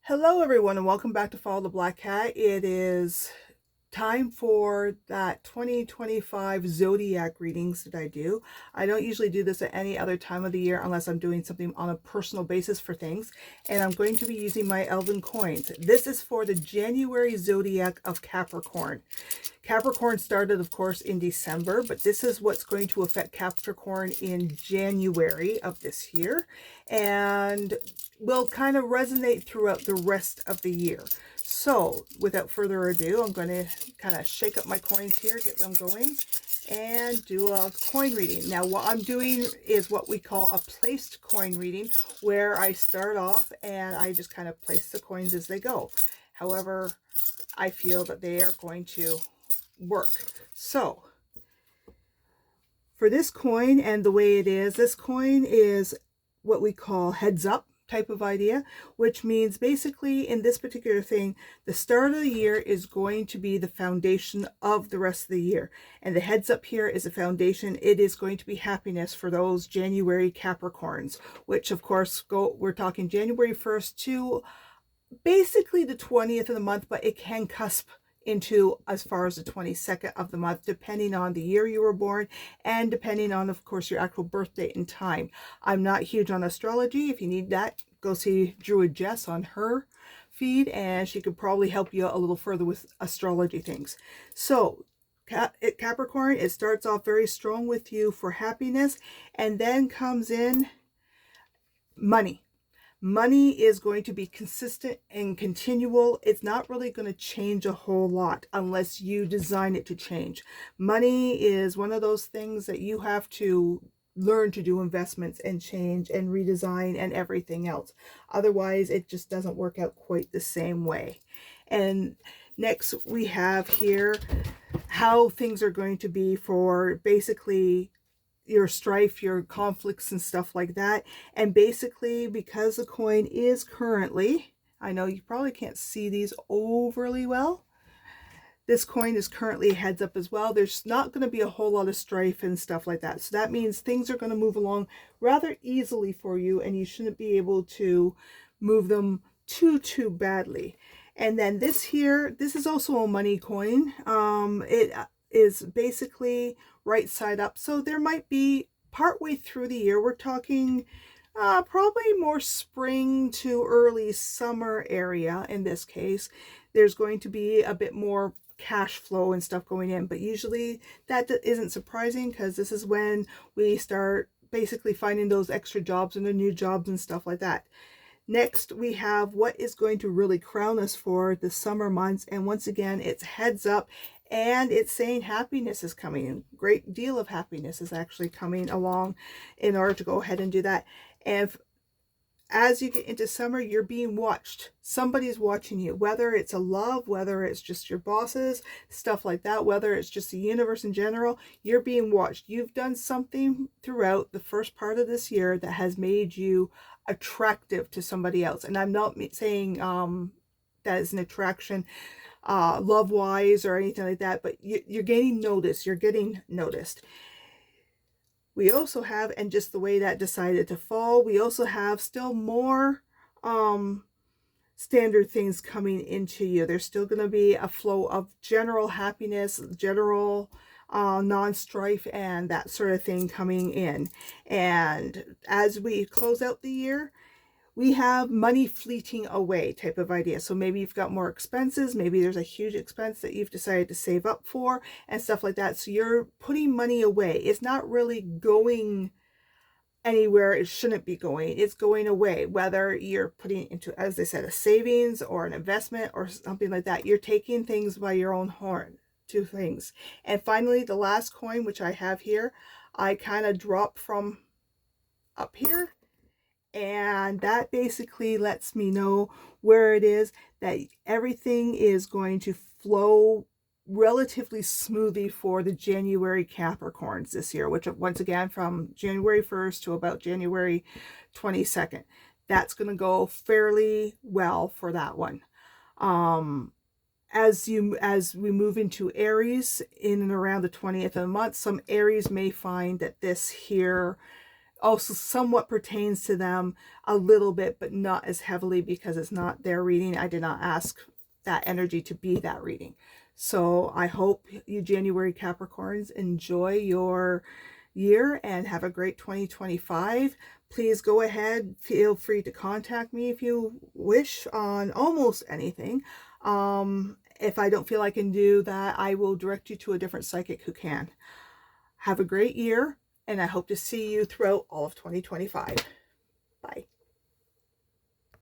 Hello everyone and welcome back to Follow the Black Cat. It is time for that 2025 Zodiac readings that I do. I don't usually do this at any other time of the year unless I'm doing something on a personal basis for things. And I'm going to be using my Elven coins. This is for the January Zodiac of Capricorn. Capricorn started, of course, in December, but this is what's going to affect Capricorn in January of this year and will kind of resonate throughout the rest of the year. So without further ado, I'm going to kind of shake up my coins here, get them going, and do a coin reading. Now what I'm doing is what we call a placed coin reading, where I start off and I just kind of place the coins as they go. However, I feel that they are going to work. So for this coin and the way it is, this coin is what we call heads up type of idea, which means basically in this particular thing, the start of the year is going to be the foundation of the rest of the year. And the heads up here is a foundation. It is going to be happiness for those January Capricorns, which of course we're talking January 1st to basically the 20th of the month, but it can cusp into as far as the 22nd of the month, depending on the year you were born and depending on, of course, your actual birth date and time. I'm not huge on astrology. If you need that, go see Druid Jess on her feed and she could probably help you a little further with astrology things. So Capricorn, it starts off very strong with you for happiness, and then comes in money. Money is going to be consistent and continual. It's not really going to change a whole lot unless you design it to change. Money is one of those things that you have to learn to do investments and change and redesign and everything else. Otherwise, it just doesn't work out quite the same way. And next we have here how things are going to be for basically your strife, your conflicts and stuff like that. And basically, because the coin is currently, I know you probably can't see these overly well, this coin is currently heads up as well. There's not going to be a whole lot of strife and stuff like that. So that means things are going to move along rather easily for you, and you shouldn't be able to move them too badly. And then this here, this is also a money coin. It is basically right side up. So there might be partway through the year, we're talking probably more spring to early summer area in this case. There's going to be a bit more cash flow and stuff going in, but usually that isn't surprising because this is when we start basically finding those extra jobs and the new jobs and stuff like that. Next, we have what is going to really crown us for the summer months. And once again, it's heads up and it's saying happiness is coming. A great deal of happiness is actually coming along in order to go ahead and do that. And as you get into summer, you're being watched. Somebody's watching you, whether it's a love, whether it's just your bosses, stuff like that, whether it's just the universe in general, you're being watched. You've done something throughout the first part of this year that has made you attractive to somebody else. And I'm not saying that is an attraction love wise or anything like that, but you're getting noticed. You're getting noticed. We also have, and just the way that decided to fall, we also have still more standard things coming into you. There's still going to be a flow of general happiness, general non-strife and that sort of thing coming in. And as we close out the year, we have money fleeting away type of idea. So maybe you've got more expenses. Maybe there's a huge expense that you've decided to save up for and stuff like that. So you're putting money away. It's not really going anywhere it shouldn't be going. It's going away, whether you're putting into, as they said, a savings or an investment or something like that. You're taking things by your own horn. Two things. And finally, the last coin, which I have here, I kind of drop from up here, and that basically lets me know where it is that everything is going to flow relatively smoothly for the January Capricorns this year, which once again from January 1st to about January 22nd. That's going to go fairly well for that one. As we move into Aries in and around the 20th of the month, some Aries may find that this here also somewhat pertains to them a little bit, but not as heavily because it's not their reading. I did not ask that energy to be that reading. So I hope you January Capricorns enjoy your year and have a great 2025. Please go ahead, feel free to contact me if you wish on almost anything. If I don't feel I can do that, I will direct you to a different psychic who can. Have a great year, and I hope to see you throughout all of 2025. Bye.